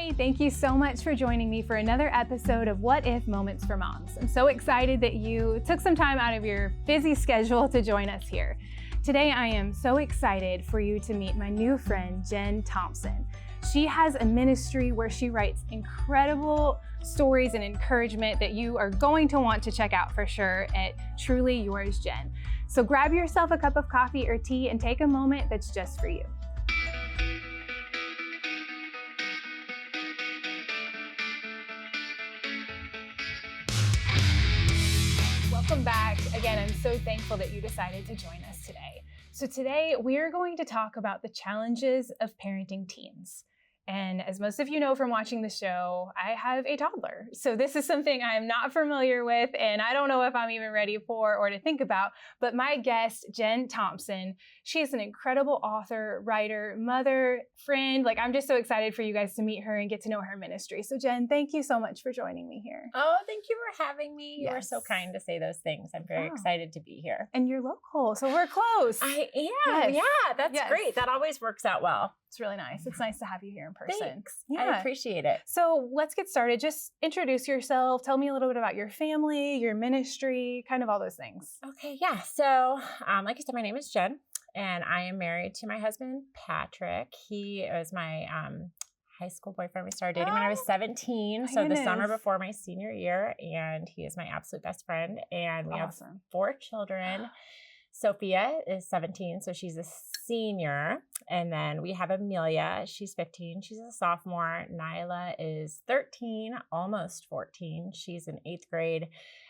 Hey, thank you so much for joining me for another episode of What If Moments for Moms. I'm so excited that you took some time out of your busy schedule to join us here. Today, I am so excited for you to meet my new friend, Jen Thompson. She has a ministry where she writes incredible stories and encouragement that you are going to want to check out for sure at Truly Yours Jen. So grab yourself a cup of coffee or tea and take a moment that's just for you. Welcome back. Again, I'm so thankful that you decided to join us today. So today we're going to talk about the challenges of parenting teens. And as most of you know from watching the show, I have a toddler. So this is something I'm not familiar with, and I don't know if I'm even ready for or to think about. But my guest, Jen Thompson, she is an incredible author, writer, mother, friend. I'm just so excited for you guys to meet her and get to know her ministry. So Jen, thank you so much for joining me here. Oh, thank you for having me. Yes. You are so kind to say those things. I'm very excited to be here. And you're local, so we're close. I am. Yes. Yeah, that's Yes. great. That always works out well. It's really nice. It's nice to have you here in person. Thanks. Yeah. I appreciate it. So let's get started. Just introduce yourself. Tell me a little bit about your family, your ministry, kind of all those things. Okay, yeah. So, like I said, my name is Jen, and I am married to my husband, Patrick. He was my high school boyfriend. We started dating when I was 17, so the summer before my senior year, and he is my absolute best friend. And we have 4 children. Sophia is 17, so she's a senior. And then we have Amelia. She's 15. She's a sophomore. Nyla is 13, almost 14. She's in 8th grade.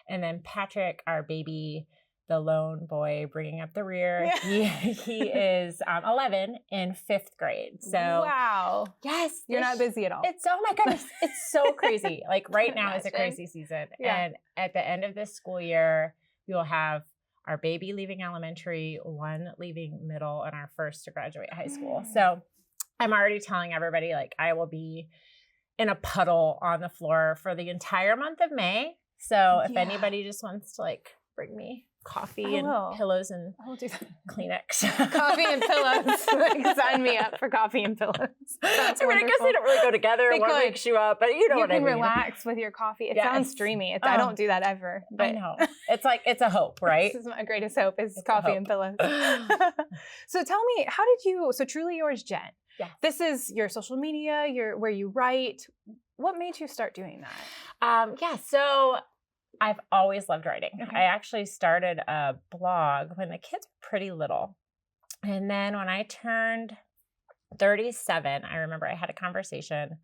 And then Patrick, our baby, the lone boy bringing up the rear, he is 11 in 5th grade. So wow. Yes. You're not busy at all. It's, oh my goodness, it's so crazy. Right now is a crazy season. Yeah. And at the end of this school year, we will have our baby leaving elementary, 1 leaving middle, and our first to graduate high school. So I'm already telling everybody, I will be in a puddle on the floor for the entire month of May. So if anybody just wants to bring me coffee and pillows and Kleenex. Coffee and pillows. Sign me up for coffee and pillows. I guess they don't really go together. One wakes you up, but you know what I mean. You can relax with your coffee. It sounds dreamy. I don't do that ever. But I know. It's a hope, right? This is my greatest hope is coffee and pillows. So tell me, so Truly Yours Jen. Yeah. This is your social media, where you write. What made you start doing that? So I've always loved writing. Okay. I actually started a blog when the kids were pretty little. And then when I turned 37, I remember I had a conversation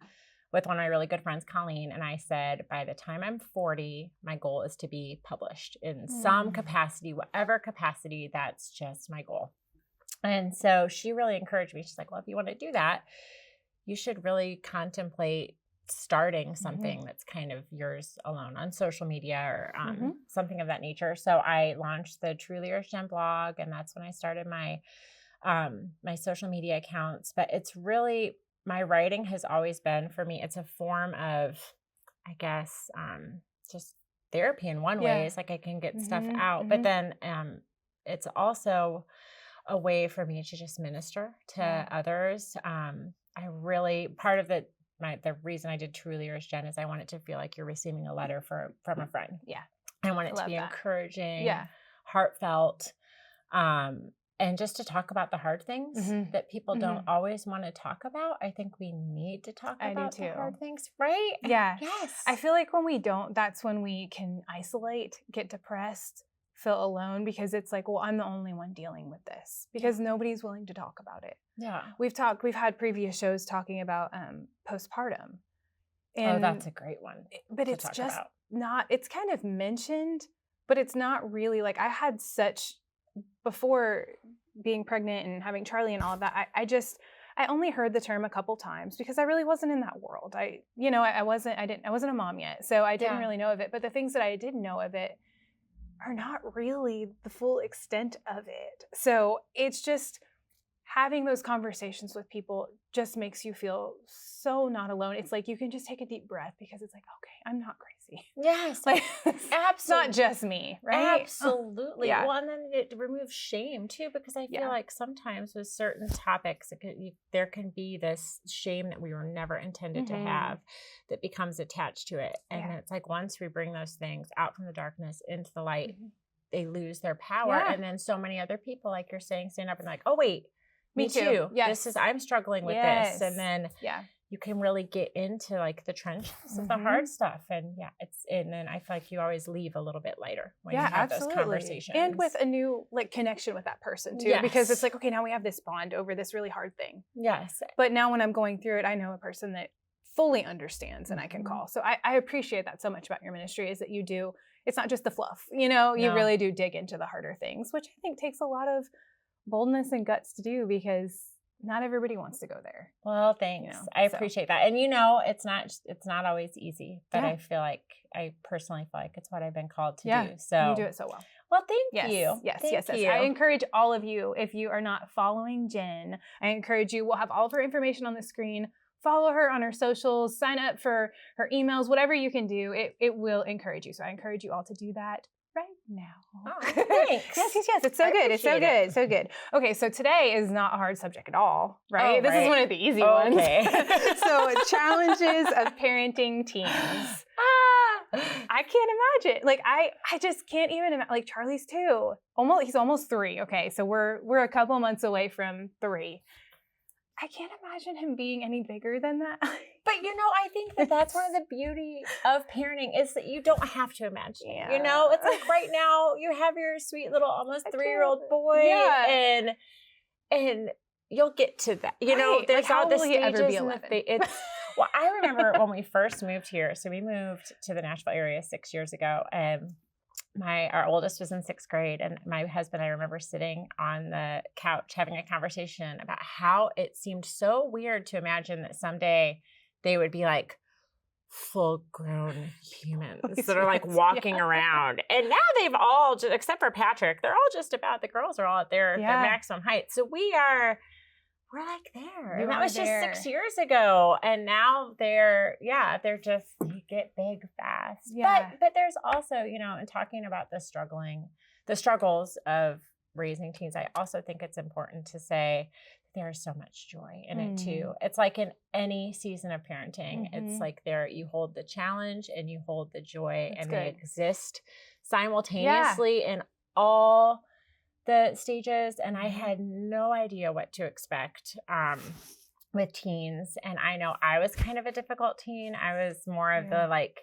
with one of my really good friends, Colleen, and I said, by the time I'm 40, my goal is to be published in some capacity, whatever capacity, that's just my goal. And so she really encouraged me. She's like, well, if you want to do that, you should really contemplate starting something that's kind of yours alone on social media or something of that nature. So I launched the Truly Yours Jen blog, and that's when I started my my social media accounts. But it's really, my writing has always been, for me, it's a form of, I guess, just therapy in one way. It's I can get stuff out, but then it's also a way for me to just minister to others. I really, part of the reason I did Truly Yours Jen is I want it to feel like you're receiving a letter from a friend. Yeah. I want it to be encouraging, heartfelt, and just to talk about the hard things that people don't always want to talk about. I think we need to talk about the hard things, right? Yeah. Yes. I feel like when we don't, that's when we can isolate, get depressed, feel alone, because it's well, I'm the only one dealing with this because nobody's willing to talk about it. Yeah. We've had previous shows talking about postpartum. And that's a great one. But it's just not, it's kind of mentioned, but it's not really I had before being pregnant and having Charlie and all of that, I only heard the term a couple times because I really wasn't in that world. I wasn't a mom yet. So I didn't really know of it, but the things that I did know of it are not really the full extent of it. So it's just, having those conversations with people just makes you feel so not alone. It's like you can just take a deep breath because it's like, okay, I'm not crazy. Yes, Like, absolutely. it's not just me, right? Absolutely. Yeah. Well, and then it removes shame too, because I feel like sometimes with certain topics, there can be this shame that we were never intended to have that becomes attached to it. And it's like once we bring those things out from the darkness into the light, they lose their power. And then so many other people, like you're saying, stand up and like, oh, wait, me too. Yes. I'm struggling with this. And then you can really get into like the trenches of the hard stuff. And and then I feel like you always leave a little bit lighter when you have those conversations. And with a new like connection with that person too, because it's like, okay, now we have this bond over this really hard thing. Yes. But now when I'm going through it, I know a person that fully understands and I can call. So I appreciate that so much about your ministry, is that you do, it's not just the fluff, you really do dig into the harder things, which I think takes a lot of boldness and guts to do, because not everybody wants to go there. Well, thanks. I appreciate that. And it's not always easy, but I personally feel like it's what I've been called to do. So you do it so well. Well, thank you. Yes. I encourage all of you, if you are not following Jen, I encourage you, we'll have all of her information on the screen. Follow her on her socials, sign up for her emails, whatever you can do. It will encourage you. So I encourage you all to do that right now. Oh, thanks. Yes. It's so good. It's so good. It's so good. Okay, so today is not a hard subject at all, right? This is one of the easy ones. So challenges of parenting teens. I can't imagine. Like I just can't even imagine. Like Charlie's 2. He's almost 3. Okay, so we're a couple months away from 3. I can't imagine him being any bigger than that. But, I think that's one of the beauty of parenting, is that you don't have to imagine. It's like right now you have your sweet little almost 3-year-old boy and you'll get to that. There's all the stages. Ever be 11? Well, I remember when we first moved here. So we moved to the Nashville area 6 years ago, and our oldest was in 6th grade, and my husband, I remember sitting on the couch having a conversation about how it seemed so weird to imagine that someday they would be like full-grown humans that are like walking around. And now they've all, except for Patrick, they're all just about, the girls are all at their maximum height. So we're like there. And that was just 6 years ago. And now they're just, they get big fast. Yeah. But there's also, in talking about the struggles of raising teens, I also think it's important to say there's so much joy in it too. It's like in any season of parenting, it's like you hold the challenge and you hold the joy, they exist simultaneously in all the stages. And I had no idea what to expect with teens. And I know I was kind of a difficult teen. I was more of the like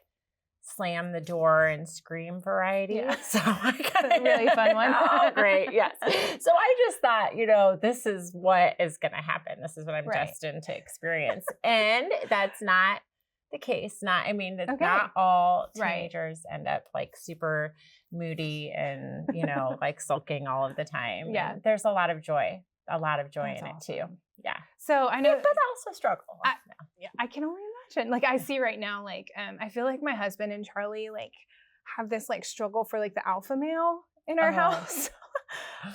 slam the door and scream variety. So I got a really fun one. Oh, great. Yes. So I just thought, this is what is going to happen. This is what I'm destined to experience. And that's not the case. Not all teenagers end up like super moody and, like sulking all of the time. Yeah. And there's a lot of joy in it too. Yeah. So I know, but also struggle. I can only imagine. Like I see right now, like I feel like my husband and Charlie like have this like struggle for like the alpha male in our house,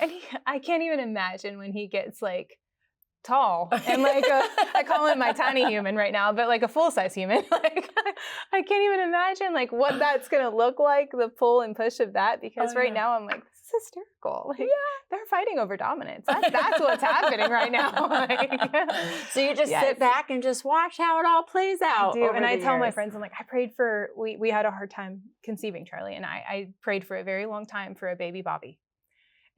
and I can't even imagine when he gets like tall and like I call him my tiny human right now, but like a full size human. Like I can't even imagine like what that's gonna look like, the pull and push of that, because right now I'm like, this is hysterical. Like they're fighting over dominance. That's what's happening right now. Like, so you just sit back and just watch how it all plays out. I do. And I tell my friends, I'm like, I prayed for, we had a hard time conceiving Charlie, and I prayed for a very long time for a baby Bobby.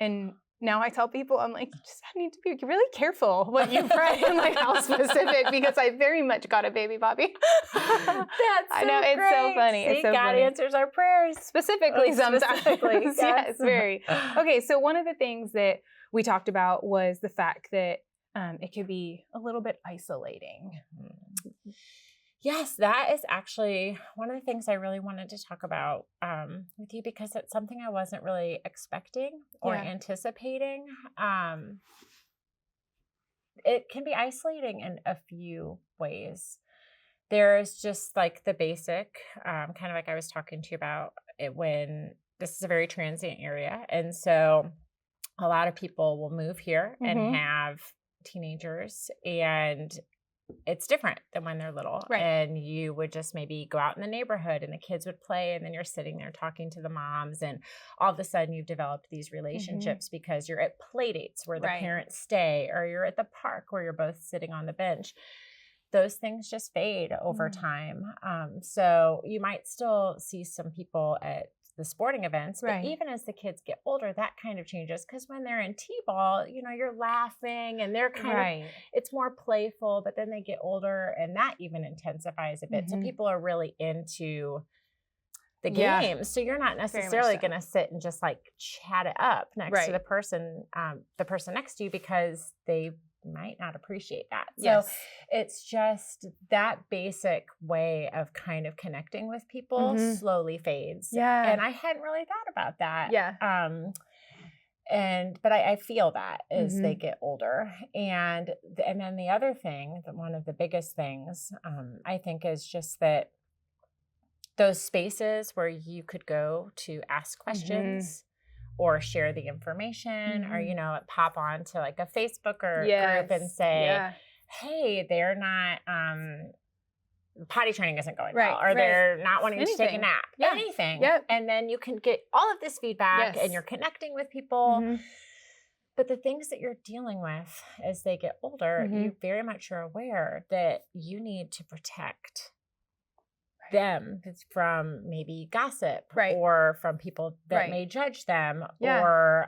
And now I tell people, I'm like, you just need to be really careful what you pray and like how specific, because I very much got a baby Bobby. That's so I know, it's so funny. See, it's so God funny. answers our prayers. Specifically sometimes. Yes. Yes, very. Okay, so one of the things that we talked about was the fact that it could be a little bit isolating. Yes, that is actually one of the things I really wanted to talk about with you, because it's something I wasn't really expecting or anticipating. It can be isolating in a few ways. There's just like the basic, kind of like I was talking to you about it, when this is a very transient area. And so a lot of people will move here and have teenagers, and it's different than when they're little. Right. And you would just maybe go out in the neighborhood and the kids would play, and then you're sitting there talking to the moms, and all of a sudden you've developed these relationships because you're at play dates where the parents stay, or you're at the park where you're both sitting on the bench. Those things just fade over time. So you might still see some people at the sporting events, but even as the kids get older, that kind of changes, because when they're in t-ball, you're laughing and they're kind of, it's more playful, but then they get older and that even intensifies a bit. So people are really into the game. So you're not necessarily going to sit and just like chat it up next to the person next to you, because they might not appreciate that. So it's just that basic way of kind of connecting with people slowly fades. And I hadn't really thought about that. But I feel that as they get older. And then the other thing, one of the biggest things, I think, is just that those spaces where you could go to ask questions or share the information, or, pop on to like a Facebook or group and say, hey, they're not, potty training isn't going well, or they're not wanting to take a nap, anything. And then you can get all of this feedback and you're connecting with people. But the things that you're dealing with as they get older, you very much are aware that you need to protect them from maybe gossip or from people that may judge them or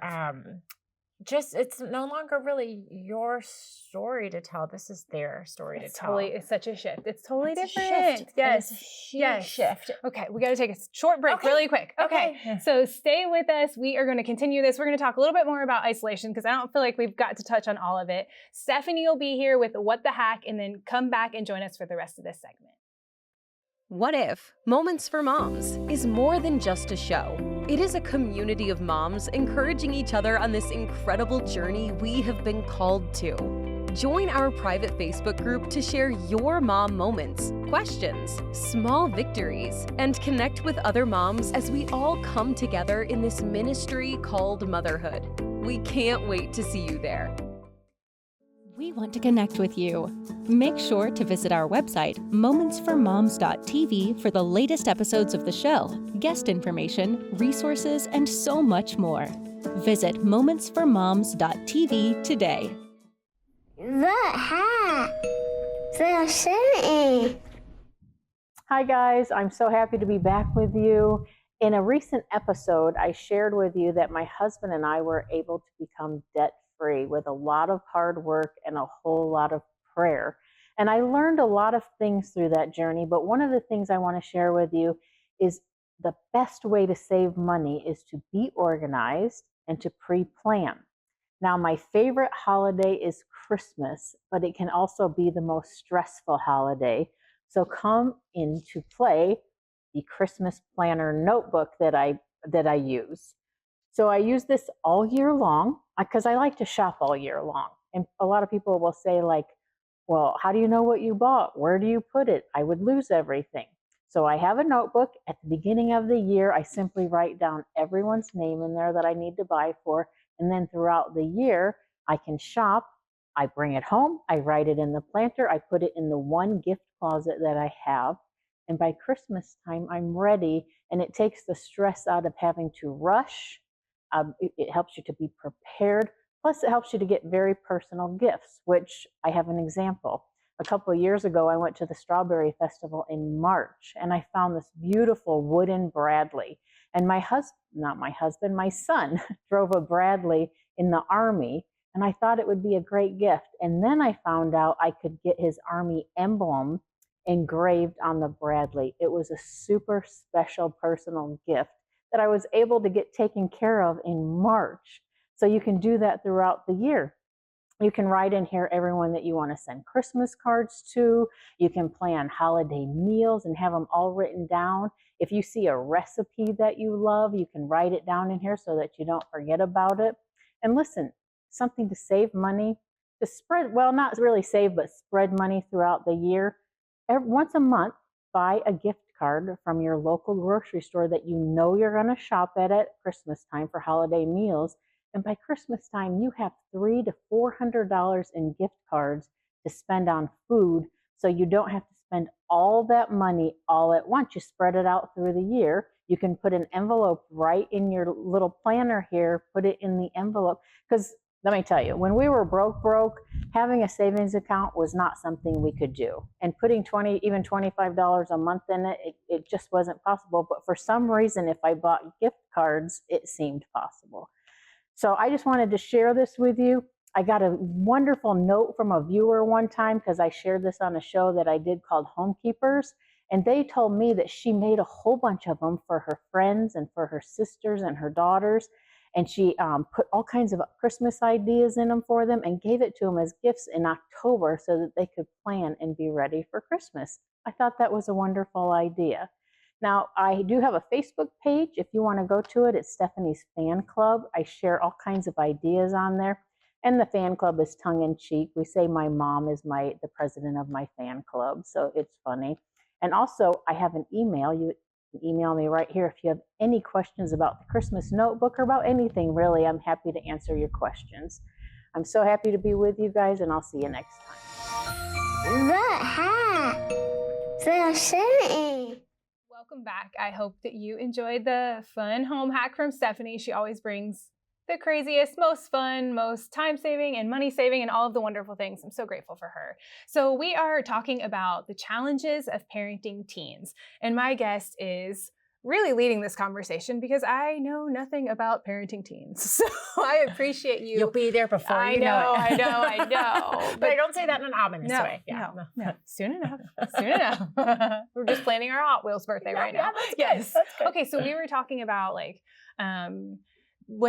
just, it's no longer really your story to tell. This is their story to tell. It's such a shift. It's totally different. Yes. It's a huge shift. Okay. We got to take a short break really quick. Okay. So stay with us. We are going to continue this. We're going to talk a little bit more about isolation, because I don't feel like we've got to touch on all of it. Stephanie will be here with What the Hack, and then come back and join us for the rest of this segment. What If Moments for Moms is more than just a show. It is a community of moms encouraging each other on this incredible journey we have been called to. Join our private Facebook group to share your mom moments, questions, small victories, and connect with other moms as we all come together in this ministry called motherhood. We can't wait to see you there. We want to connect with you. Make sure to visit our website, momentsformoms.tv, for the latest episodes of the show, guest information, resources, and so much more. Visit momentsformoms.tv today. Hi guys, I'm so happy to be back with you. In a recent episode, I shared with you that my husband and I were able to become debt-free with a lot of hard work and a whole lot of prayer. And I learned a lot of things through that journey, but one of the things I want to share with you is the best way to save money is to be organized and to pre-plan. Now, my favorite holiday is Christmas, but it can also be the most stressful holiday. So come into play the Christmas planner notebook that I use. So I use this all year long because I like to shop all year long. And a lot of people will say like, well, how do you know what you bought? Where do you put it? I would lose everything. So I have a notebook. At the beginning of the year, I simply write down everyone's name in there that I need to buy for. And then throughout the year, I can shop. I bring it home. I write it in the planter. I put it in the one gift closet that I have. And by Christmas time, I'm ready. And it takes the stress out of having to rush. It helps you to be prepared. Plus, it helps you to get very personal gifts, which I have an example. A couple of years ago, I went to the Strawberry Festival in March, and I found this beautiful wooden Bradley. And my son drove a Bradley in the Army, and I thought it would be a great gift. And then I found out I could get his Army emblem engraved on the Bradley. It was a super special personal gift that I was able to get taken care of in March. So you can do that throughout the year. You can write in here everyone that you want to send Christmas cards to. You can plan holiday meals and have them all written down. If you see a recipe that you love, you can write it down in here so that you don't forget about it. And listen, something to save money, to spread, well, not really save, but spread money throughout the year. Once a month, buy a gift card from your local grocery store that you know you're going to shop at Christmas time for holiday meals, And by Christmas time, you have $300 to $400 in gift cards to spend on food. So you don't have to spend all that money all at once. You spread it out through the year. You can put an envelope right in your little planner here, put it in the envelope. Because let me tell you, when we were broke, having a savings account was not something we could do. And putting even $25 a month in it just wasn't possible. But for some reason, if I bought gift cards, it seemed possible. So I just wanted to share this with you. I got a wonderful note from a viewer one time because I shared this on a show that I did called Homekeepers. And they told me that she made a whole bunch of them for her friends and for her sisters and her daughters. And she put all kinds of Christmas ideas in them for them and gave it to them as gifts in October so that they could plan and be ready for Christmas. I thought that was a wonderful idea. Now, I do have a Facebook page. If you want to go to it, it's Stephanie's Fan Club. I share all kinds of ideas on there. And the fan club is tongue-in-cheek. We say my mom is the president of my fan club, so it's funny. And also, I have an email. You can email me right here if you have any questions about the Christmas notebook or about anything, really. I'm happy to answer your questions. I'm so happy to be with you guys, and I'll see you next time. The hat. The city. Welcome back. I hope that you enjoyed the fun home hack from Stephanie. She always brings the craziest, most fun, most time-saving and money-saving and all of the wonderful things. I'm so grateful for her. So we are talking about the challenges of parenting teens. And my guest is really leading this conversation because I know nothing about parenting teens. So I appreciate you. You'll be there before you know it. I know. But I don't say that in an ominous way. No. Soon enough. We're just planning our Hot Wheels birthday right now. Yes. That's good. Okay, so we were talking about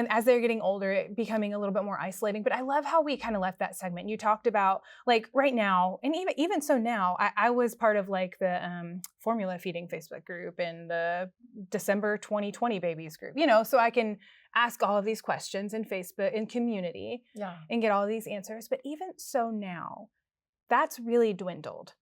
as they're getting older, it becoming a little bit more isolating. But I love how we kind of left that segment. You talked about right now, and even so now, I was part of the formula feeding Facebook group and the December 2020 babies group, so I can ask all of these questions in Facebook in community and get all of these answers. But even so now, that's really dwindled.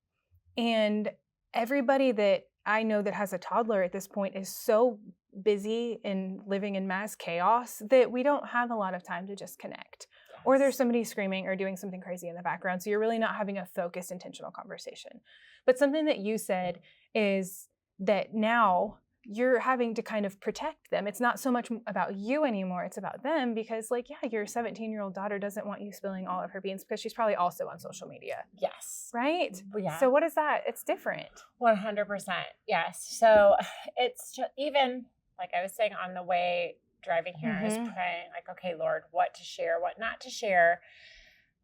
And everybody that I know that has a toddler at this point is so busy and living in mass chaos that we don't have a lot of time to just connect. Yes. Or there's somebody screaming or doing something crazy in the background. So you're really not having a focused, intentional conversation. But something that you said is that now you're having to kind of protect them. It's not so much about you anymore. It's about them because your 17-year-old daughter doesn't want you spilling all of her beans because she's probably also on social media. Yes. Right? Yeah. So what is that? It's different. 100%. Yes. So it's just, even like I was saying on the way driving here, I was praying okay, Lord, what to share, what not to share.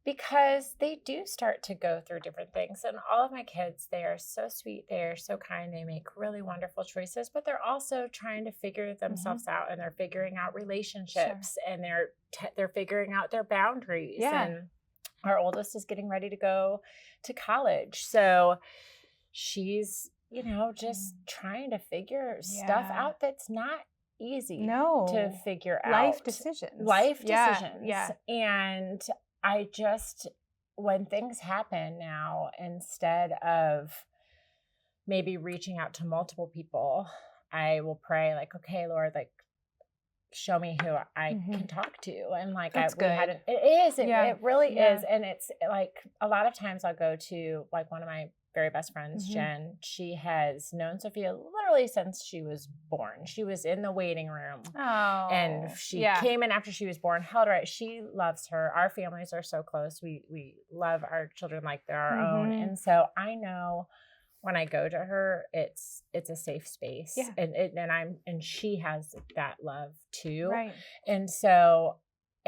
Because they do start to go through different things. And all of my kids, they are so sweet. They are so kind. They make really wonderful choices, but they're also trying to figure themselves out, and they're figuring out relationships and they're figuring out their boundaries. Yeah. And our oldest is getting ready to go to college. So she's, just trying to figure stuff out that's not easy to figure out. Life decisions. Yeah. And I just, when things happen now, instead of maybe reaching out to multiple people, I will pray okay, Lord, show me who I can talk to. And That's good. It really is. And it's a lot of times I'll go to one of my very best friends, Jen. She has known Sophia literally since she was born. She was in the waiting room. Oh, and she came in after she was born, held her. She loves her. Our families are so close. We love our children like they're our own. And so I know when I go to her, it's a safe space. Yeah. And she has that love too. Right. And so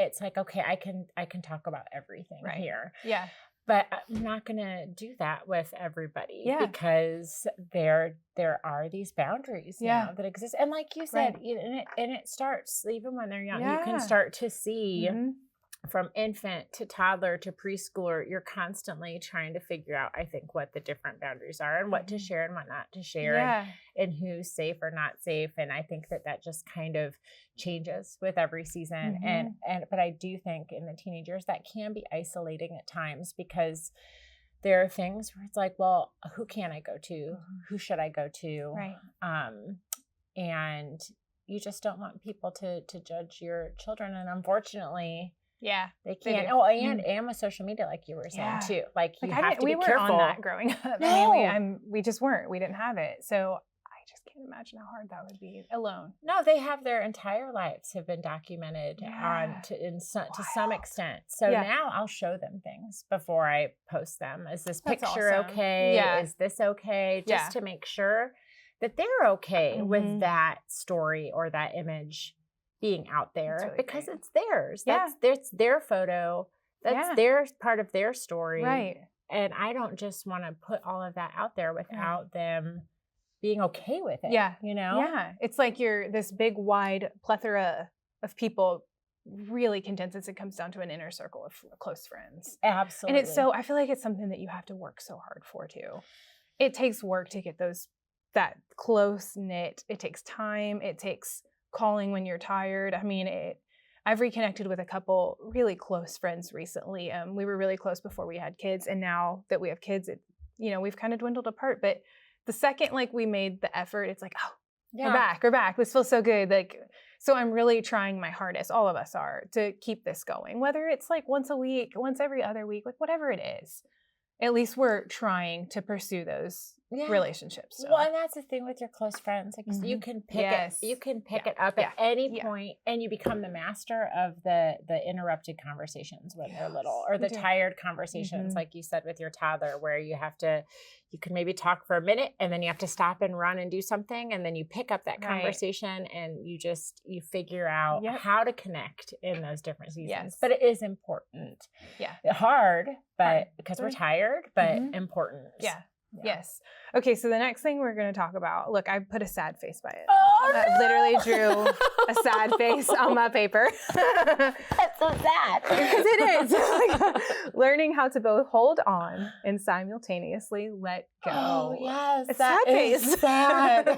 it's okay, I can talk about everything here. Yeah. But I'm not going to do that with everybody because there are these boundaries now that exist. And like you said, and it starts even when they're young. You can start to see from infant to toddler to preschooler, you're constantly trying to figure out, I think, what the different boundaries are and what to share and what not to share and who's safe or not safe. And I think that just kind of changes with every season. But I do think in the teenagers that can be isolating at times because there are things where it's well, who can I go to? Who should I go to? Right. And you just don't want people to judge your children. And unfortunately, Yeah. they They can't. do. Oh, and with social media, like you were saying Yeah. too, like you Like have to we be weren't careful. on that growing up. No. I mean, we just weren't. We didn't have it. So I just can't imagine how hard that would be alone. No, they have their entire lives have been documented Yeah. to some Wild. extent. So Yeah. now I'll show them things before I post them. Is this That's picture awesome. okay? Yeah. Is this okay? Just Yeah. to make sure that they're okay Mhm. with that story or that image being out there really because great. it's theirs. Yeah. That's their photo. That's Yeah. their part of their story. Right. And I don't just want to put all of that out there without them being okay with it. Yeah. You know? Yeah. It's like you're this big, wide plethora of people really condenses. It comes down to an inner circle of close friends. Absolutely. And it's I feel like it's something that you have to work so hard for too. It takes work to get that close knit. It takes time. It takes calling when you're tired. I mean, I've reconnected with a couple really close friends recently. We were really close before we had kids. And now that we have kids, we've kind of dwindled apart. But the second we made the effort, it's like, oh, we're back. This feels so good. So I'm really trying my hardest, all of us are, to keep this going. Whether it's once a week, once every other week, whatever it is. At least we're trying to pursue those relationships. So. Well, and that's the thing with your close friends. Like you can pick Yes. it. You can pick Yeah. it up Yeah. at any Yeah. point, and you become the master of the interrupted conversations when they're little, or you the do. tired conversations, Mhm. like you said with your toddler, where you can maybe talk for a minute, and then you have to stop and run and do something, and then you pick up that Right. conversation, and you figure out Yep. how to connect in those different seasons. Yes. But it is important. Yeah. Hard, but Hard. because we're tired, but Mhm. important. Yeah. Yeah. Yes. Okay, so the next thing we're going to talk about, look, I put a sad face by it. Oh, I literally drew a sad face on my paper. That's so sad. Because it is. Learning how to both hold on and simultaneously let go. Oh, yes. It's that sad is face. sad.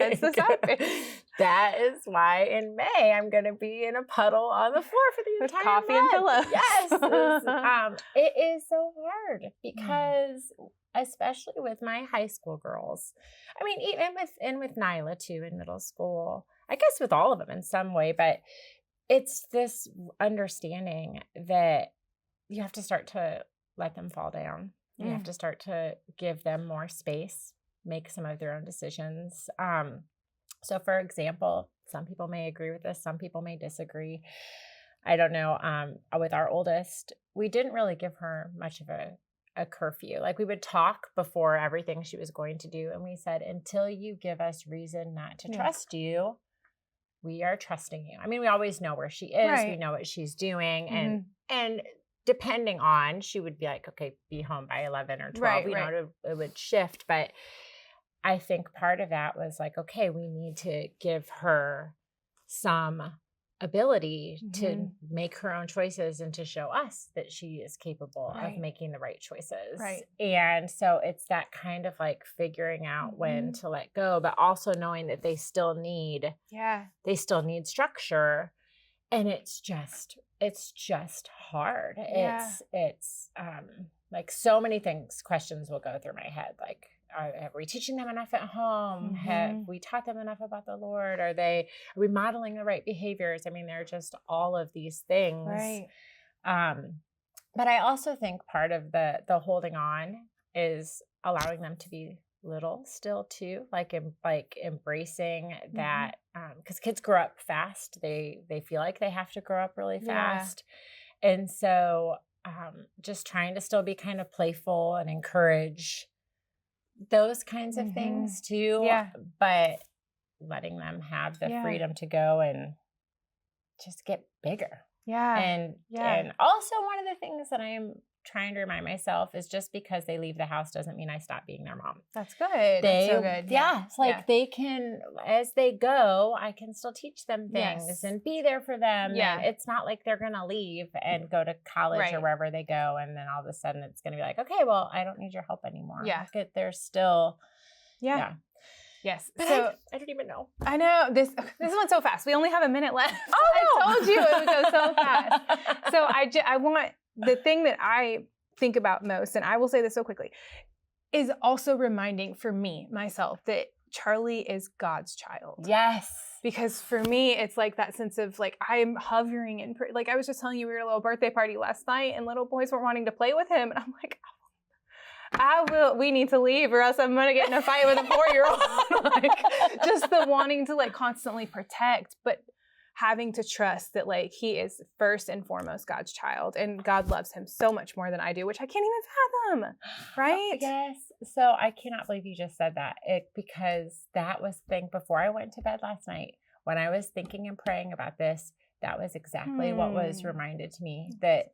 It's the sad face. That is why in May I'm going to be in a puddle on the floor for the With entire coffee and month. pillows. Yes. It is so hard because, especially with my high school girls, I mean, even with Nyla too in middle school, I guess with all of them in some way, but it's this understanding that you have to start to let them fall down. You have to start to give them more space, make some of their own decisions. So for example, some people may agree with this, some people may disagree. I don't know. With our oldest, we didn't really give her much of a curfew. We would talk before everything she was going to do. And we said, until you give us reason not to trust you, we are trusting you. I mean, we always know where she is. Right. We know what she's doing. And depending on, she would be like, okay, be home by 11 or 12. Right, It would shift. But I think part of that was okay, we need to give her some ability to make her own choices and to show us that she is capable of making the right choices. Right. And so it's that kind of figuring out when to let go, but also knowing that they still need structure. And it's just hard. Yeah. It's so many questions will go through my head. Are we teaching them enough at home? Have we taught them enough about the Lord? Are we modeling the right behaviors? I mean, they're just all of these things. Right. But I also think part of the holding on is allowing them to be little still too, embracing that, because kids grow up fast. They feel like they have to grow up really fast. And so just trying to still be kind of playful and encourage those kinds of things too, but letting them have the freedom to go and just get bigger. And also one of the things that I'm trying to remind myself is just because they leave the house doesn't mean I stop being their mom. That's good. That's so good. They can, as they go, I can still teach them things and be there for them. Yeah. And it's not like they're going to leave and go to college or wherever they go. And then all of a sudden it's going to be okay, well, I don't need your help anymore. Yeah. They're still, Yes. But so I don't even know. I know this went so fast. We only have a minute left. I told you it would go so fast. So I want the thing that I think about most, and I will say this so quickly, is also reminding for myself, that Charlie is God's child. Yes. Because for me, it's like that sense of like, I'm hovering in, like I was just telling you, we were at a little birthday party last night and little boys were wanting to play with him. And I'm like, we need to leave or else I'm going to get in a fight with a 4-year-old. Like just the wanting to like constantly protect, but having to trust that like he is first and foremost God's child and God loves him so much more than I do, which I can't even fathom. Right? Yes. So I cannot believe you just said that because that was the thing before I went to bed last night when I was thinking and praying about this, that was exactly what was reminded to me, that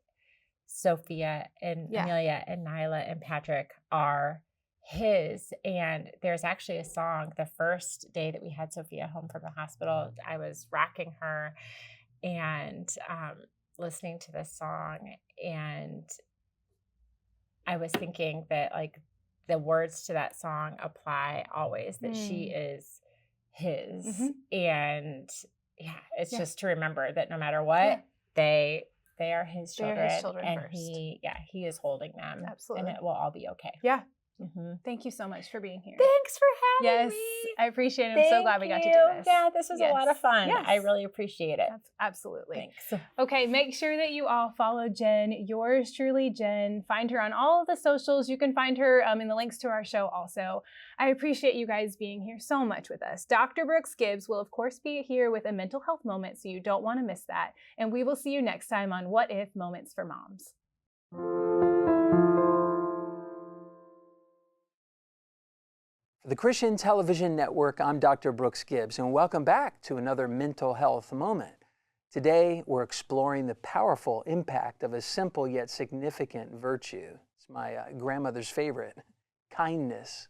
Sophia and Amelia and Nyla and Patrick are his. And there's actually a song, the first day that we had Sophia home from the hospital, I was rocking her and listening to this song, and I was thinking that like the words to that song apply always, that she is his. And it's just to remember that no matter what, they are his children. They're his children and first. he is holding them. Absolutely. And it will all be okay. Yeah. Thank you so much for being here. Thanks for having me. Yes, I appreciate it. I'm so glad we got to do this. Yeah, this was a lot of fun. Yes. I really appreciate it. Absolutely. Thanks. Okay, make sure that you all follow Jen, yours truly, Jen. Find her on all of the socials. You can find her in the links to our show also. I appreciate you guys being here so much with us. Dr. Brooks Gibbs will, of course, be here with a mental health moment, so you don't want to miss that. And we will see you next time on What If Moments for Moms. For the Christian Television Network, I'm Dr. Brooks Gibbs, and welcome back to another mental health moment. Today, we're exploring the powerful impact of a simple yet significant virtue. It's my grandmother's favorite, kindness.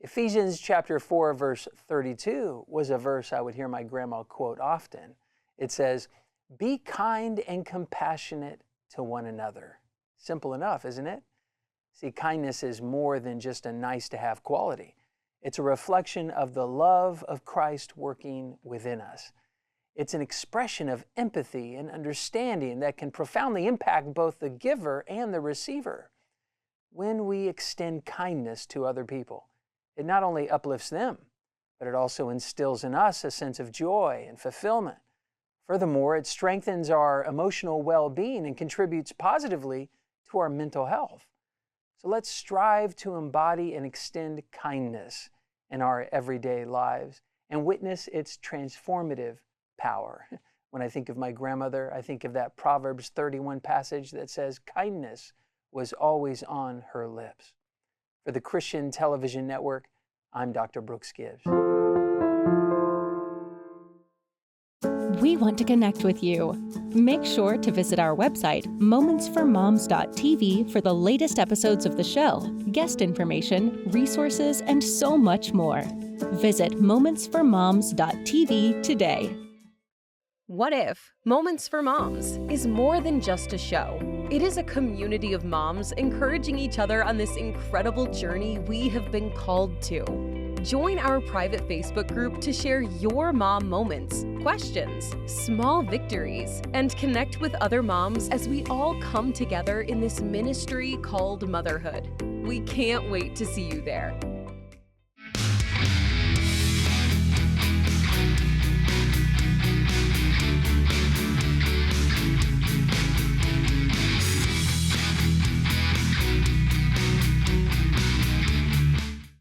Ephesians chapter 4, verse 32 was a verse I would hear my grandma quote often. It says, "Be kind and compassionate to one another." Simple enough, isn't it? See, kindness is more than just a nice-to-have quality. It's a reflection of the love of Christ working within us. It's an expression of empathy and understanding that can profoundly impact both the giver and the receiver. When we extend kindness to other people, it not only uplifts them, but it also instills in us a sense of joy and fulfillment. Furthermore, it strengthens our emotional well-being and contributes positively to our mental health. So let's strive to embody and extend kindness in our everyday lives and witness its transformative power. When I think of my grandmother, I think of that Proverbs 31 passage that says, "Kindness was always on her lips." For the Christian Television Network, I'm Dr. Brooks Gibbs. We want to connect with you. Make sure to visit our website, momentsformoms.tv, for the latest episodes of the show, guest information, resources, and so much more. Visit momentsformoms.tv today. What If Moments for Moms is more than just a show. It is a community of moms encouraging each other on this incredible journey we have been called to. Join our private Facebook group to share your mom moments, questions, small victories, and connect with other moms as we all come together in this ministry called motherhood. We can't wait to see you there.